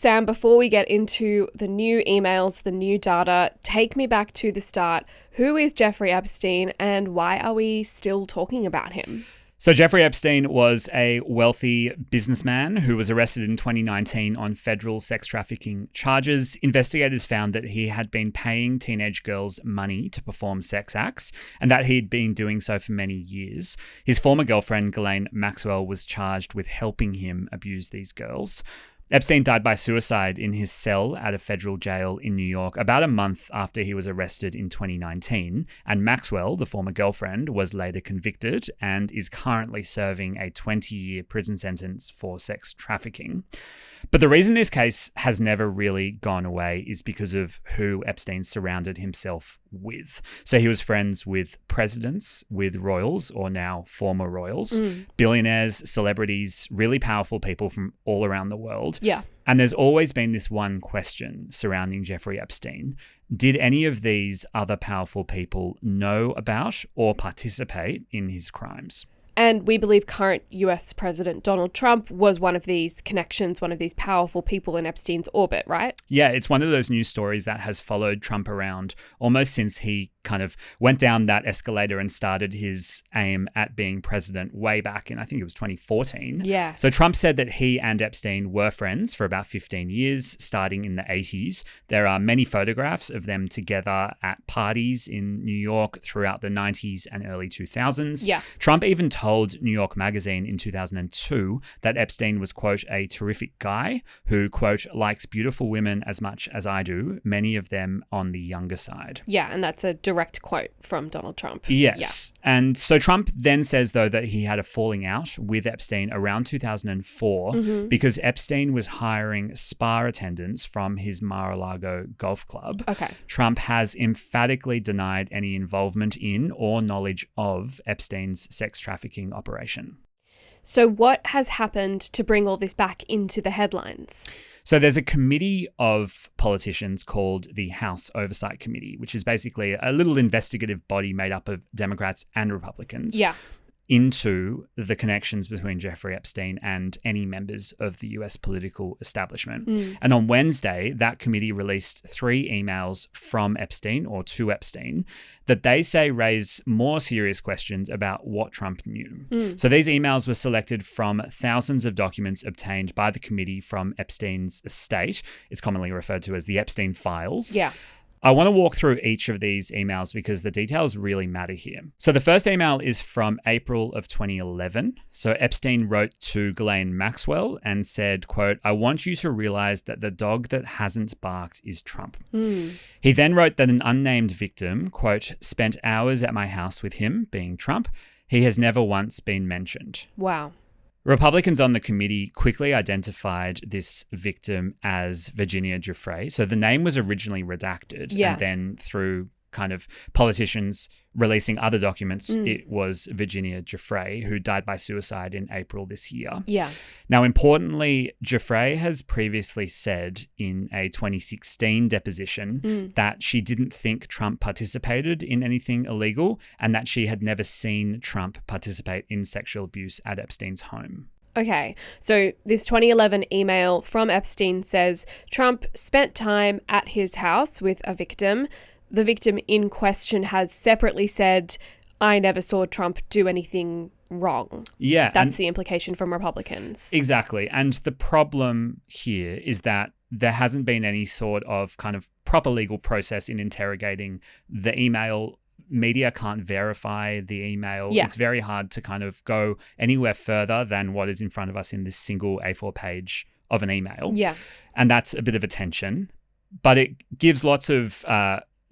Sam, before we get into the new emails, the new data, take me back to the start. Who is Jeffrey Epstein and why are we still talking about him? So Jeffrey Epstein was a wealthy businessman who was arrested in 2019 on federal sex trafficking charges. Investigators found that he had been paying teenage girls money to perform sex acts and that he'd been doing so for many years. His former girlfriend, Ghislaine Maxwell, was charged with helping him abuse these girls. Epstein died by suicide in his cell at a federal jail in New York about a month after he was arrested in 2019, and Maxwell, the former girlfriend, was later convicted and is currently serving a 20-year prison sentence for sex trafficking. But the reason this case has never really gone away is because of who Epstein surrounded himself with. So he was friends with presidents, with royals, or now former royals, billionaires, celebrities, really powerful people from all around the world. Yeah. And there's always been this one question surrounding Jeffrey Epstein. Did any of these other powerful people know about or participate in his crimes? And we believe current US President Donald Trump was one of these connections, one of these powerful people in Epstein's orbit, right? Yeah, it's one of those news stories that has followed Trump around almost since he kind of went down that escalator and started his aim at being president way back in, I think it was 2014. Yeah. So Trump said that he and Epstein were friends for about 15 years, starting in the 80s. There are many photographs of them together at parties in New York throughout the 90s and early 2000s. Yeah. Trump even told New York Magazine in 2002 that Epstein was, quote, a terrific guy who, quote, likes beautiful women as much as I do, many of them on the younger side. Yeah, and that's a direct quote from Donald Trump. Yes. Yeah. And so Trump then says, though, that he had a falling out with Epstein around 2004 because Epstein was hiring spa attendants from his Mar-a-Lago golf club. Okay. Trump has emphatically denied any involvement in or knowledge of Epstein's sex trafficking operation. So what has happened to bring all this back into the headlines? So there's a committee of politicians called the House Oversight Committee, which is basically a little investigative body made up of Democrats and Republicans. Yeah. Into the connections between Jeffrey Epstein and any members of the US political establishment. And on Wednesday, that committee released 3 emails from Epstein or to Epstein that they say raise more serious questions about what Trump knew. So these emails were selected from thousands of documents obtained by the committee from Epstein's estate. It's commonly referred to as the Epstein files. Yeah. I want to walk through each of these emails because the details really matter here. So the first email is from April of 2011. So Epstein wrote to Ghislaine Maxwell and said, quote, I want you to realize that the dog that hasn't barked is Trump. He then wrote that an unnamed victim, quote, spent hours at my house with him, being Trump. He has never once been mentioned. Wow. Republicans on the committee quickly identified this victim as Virginia Giuffre. So the name was originally redacted. Yeah. And then through kind of politicians releasing other documents, it was Virginia Giuffre, who died by suicide in April this year. Yeah. Now, importantly, Giuffre has previously said in a 2016 deposition that she didn't think Trump participated in anything illegal and that she had never seen Trump participate in sexual abuse at Epstein's home. Okay, so this 2011 email from Epstein says Trump spent time at his house with a victim. The victim in question has separately said, I never saw Trump do anything wrong. Yeah. That's the implication from Republicans. Exactly. And the problem here is that there hasn't been any sort of kind of proper legal process in interrogating the email. Media can't verify the email. Yeah. It's very hard to kind of go anywhere further than what is in front of us in this single A4 page of an email. Yeah. And that's a bit of a tension. But it gives lots of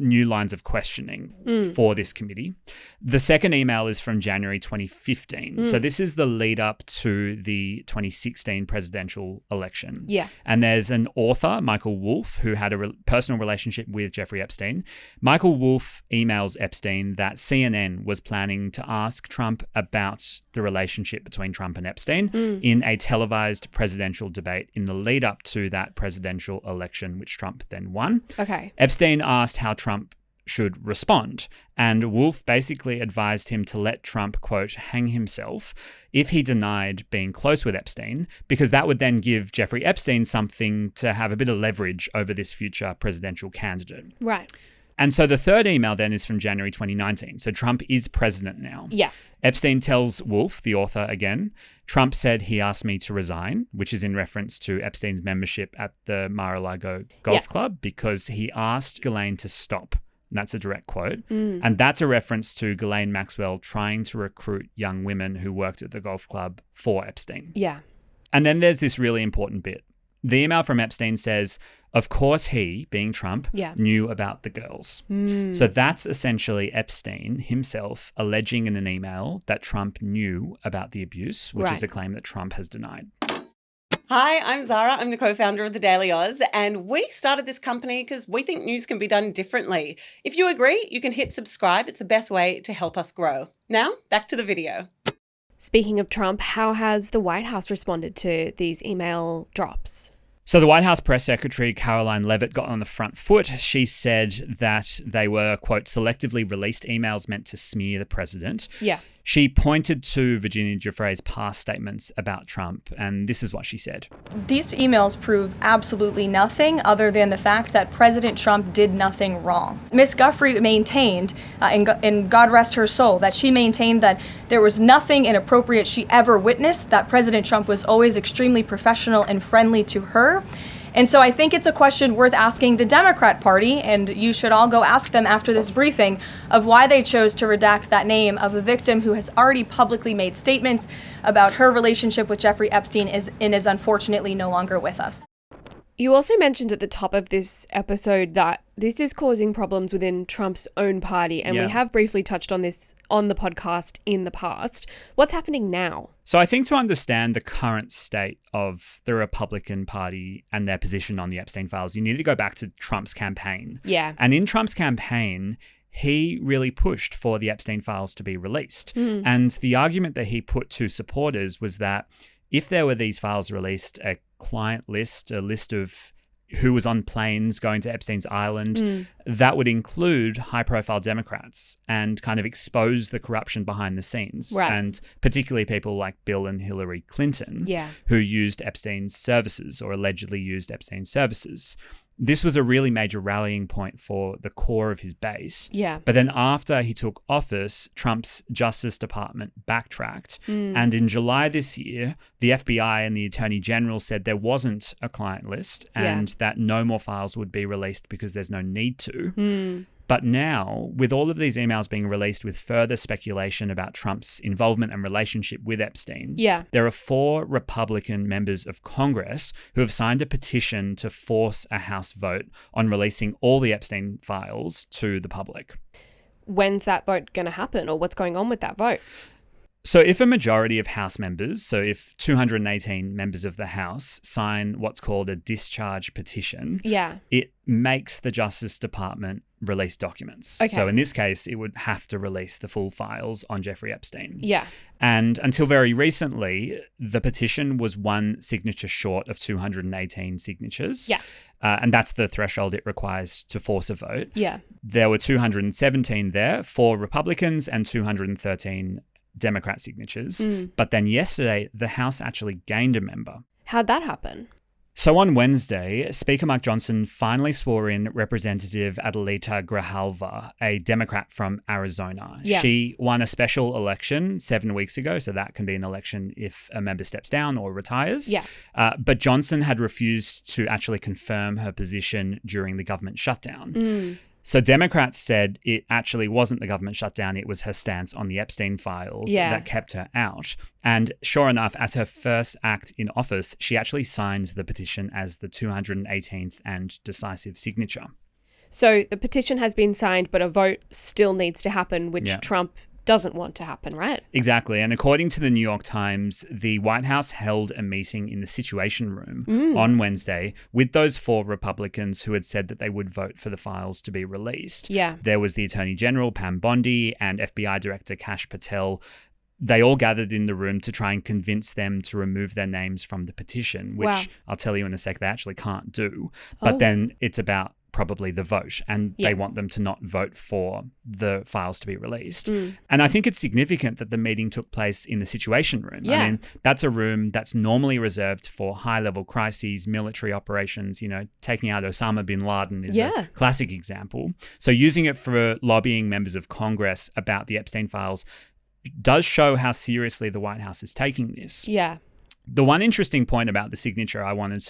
new lines of questioning for this committee. The second email is from January 2015. So this is the lead up to the 2016 presidential election. Yeah. And there's an author, Michael Wolff, who had a personal relationship with Jeffrey Epstein. Michael Wolff emails Epstein that CNN was planning to ask Trump about the relationship between Trump and Epstein in a televised presidential debate in the lead up to that presidential election, which Trump then won. Okay. Epstein asked how Trump should respond. And Wolf basically advised him to let Trump, quote, hang himself if he denied being close with Epstein, because that would then give Jeffrey Epstein something to have a bit of leverage over this future presidential candidate. Right. And so the third email then is from January 2019. So Trump is president now. Yeah. Epstein tells Wolf, the author again, Trump said he asked me to resign, which is in reference to Epstein's membership at the Mar-a-Lago Golf Club, because he asked Ghislaine to stop. And that's a direct quote. And that's a reference to Ghislaine Maxwell trying to recruit young women who worked at the golf club for Epstein. Yeah. And then there's this really important bit. The email from Epstein says, of course he, being Trump, knew about the girls. So that's essentially Epstein himself alleging in an email that Trump knew about the abuse, which is a claim that Trump has denied. Hi, I'm Zara. I'm the co-founder of the Daily Aus, and we started this company because we think news can be done differently. If you agree, you can hit subscribe. It's the best way to help us grow. Now, back to the video. Speaking of Trump, how has the White House responded to these email drops? So the White House press secretary, Caroline Leavitt, got on the front foot. She said that they were, quote, selectively released emails meant to smear the president. Yeah. She pointed to Virginia Giuffre's past statements about Trump, and this is what she said. These emails prove absolutely nothing other than the fact that President Trump did nothing wrong. Ms. Giuffre maintained, and God rest her soul, that she maintained that there was nothing inappropriate she ever witnessed, that President Trump was always extremely professional and friendly to her. And so I think it's a question worth asking the Democrat Party, and you should all go ask them after this briefing, of why they chose to redact that name of a victim who has already publicly made statements about her relationship with Jeffrey Epstein and is unfortunately no longer with us. You also mentioned at the top of this episode that this is causing problems within Trump's own party, and we have briefly touched on this on the podcast in the past. What's happening now? So I think to understand the current state of the Republican Party and their position on the Epstein files, you need to go back to Trump's campaign. Yeah. And in Trump's campaign, he really pushed for the Epstein files to be released. And the argument that he put to supporters was that if there were these files released, a client list, a list of who was on planes going to Epstein's island, that would include high-profile Democrats and kind of expose the corruption behind the scenes. Right. And particularly people like Bill and Hillary Clinton, who used Epstein's services or allegedly used Epstein's services. This was a really major rallying point for the core of his base. Yeah. But then after he took office, Trump's Justice Department backtracked. And in July this year, the FBI and the Attorney General said there wasn't a client list and that no more files would be released because there's no need to. But now, with all of these emails being released with further speculation about Trump's involvement and relationship with Epstein, there are 4 Republican members of Congress who have signed a petition to force a House vote on releasing all the Epstein files to the public. When's that vote going to happen, or what's going on with that vote? So if a majority of House members, so if 218 members of the House sign what's called a discharge petition, it makes the Justice Department release documents. Okay. So in this case, it would have to release the full files on Jeffrey Epstein. Yeah. And until very recently, the petition was 1 signature short of 218 signatures. Yeah. And that's the threshold it requires to force a vote. Yeah. There were 217 there, 4 Republicans and 213 Democrat signatures. But then yesterday, the House actually gained a member. How'd that happen? So on Wednesday, Speaker Mike Johnson finally swore in Representative Adelita Grijalva, a Democrat from Arizona. Yeah. She won a special election 7 weeks ago, so that can be an election if a member steps down or retires. Yeah. But Johnson had refused to actually confirm her position during the government shutdown. So Democrats said it actually wasn't the government shutdown, it was her stance on the Epstein files that kept her out. And sure enough, as her first act in office, she actually signed the petition as the 218th and decisive signature. So the petition has been signed, but a vote still needs to happen, which Trump doesn't want to happen, right? Exactly. And according to the New York Times, the White House held a meeting in the Situation Room on Wednesday with those 4 Republicans who had said that they would vote for the files to be released. Yeah. There was the Attorney General, Pam Bondi, and FBI Director Kash Patel. They all gathered in the room to try and convince them to remove their names from the petition, which I'll tell you in a sec, they actually can't do. But then it's about probably the vote, and they want them to not vote for the files to be released. And I think it's significant that the meeting took place in the Situation Room. Yeah. I mean, that's a room that's normally reserved for high-level crises, military operations. Taking out Osama bin Laden is a classic example. So using it for lobbying members of Congress about the Epstein files does show how seriously the White House is taking this. Yeah. The one interesting point about the signature I wanted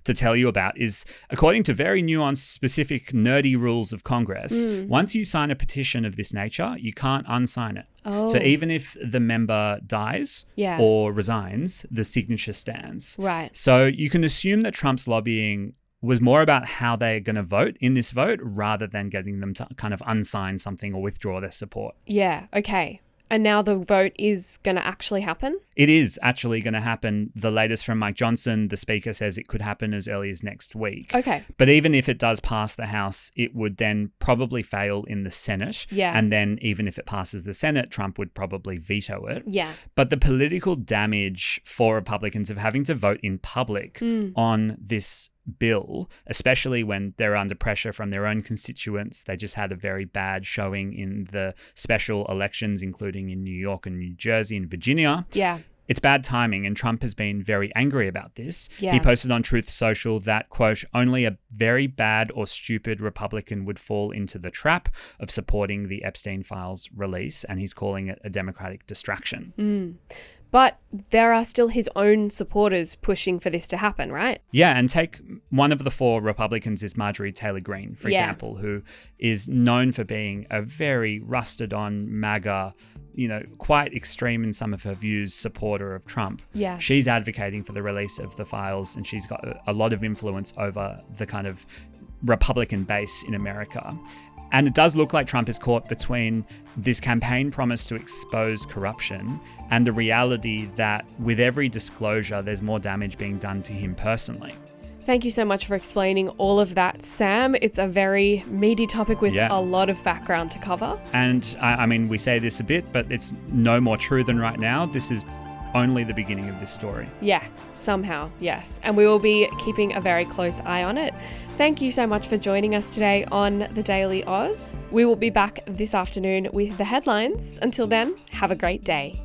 to tell you about is, according to very nuanced, specific, nerdy rules of Congress, once you sign a petition of this nature, you can't unsign it. Oh. So even if the member dies or resigns, the signature stands. Right. So you can assume that Trump's lobbying was more about how they're going to vote in this vote rather than getting them to kind of unsign something or withdraw their support. Yeah. Okay. And now the vote is going to actually happen? It is actually going to happen. The latest from Mike Johnson, the speaker, says it could happen as early as next week. Okay. But even if it does pass the House, it would then probably fail in the Senate. Yeah. And then even if it passes the Senate, Trump would probably veto it. Yeah. But the political damage for Republicans of having to vote in public on this bill, especially when they're under pressure from their own constituents. They just had a very bad showing in the special elections, including in New York and New Jersey and Virginia. Yeah. It's bad timing, and Trump has been very angry about this. Yeah. He posted on Truth Social that, quote, only a very bad or stupid Republican would fall into the trap of supporting the Epstein files release, and he's calling it a Democratic distraction. But there are still his own supporters pushing for this to happen, right? Yeah, and take one of the 4 Republicans is Marjorie Taylor Greene, for example, who is known for being a very rusted on MAGA, quite extreme in some of her views, supporter of Trump. Yeah. She's advocating for the release of the files, and she's got a lot of influence over the kind of Republican base in America. And it does look like Trump is caught between this campaign promise to expose corruption and the reality that with every disclosure, there's more damage being done to him personally. Thank you so much for explaining all of that, Sam. It's a very meaty topic with a lot of background to cover. And I mean, we say this a bit, but it's no more true than right now. This is only the beginning of this story. Yeah, somehow, yes. And we will be keeping a very close eye on it. Thank you so much for joining us today on the Daily Aus. We will be back this afternoon with the headlines. Until then, have a great day.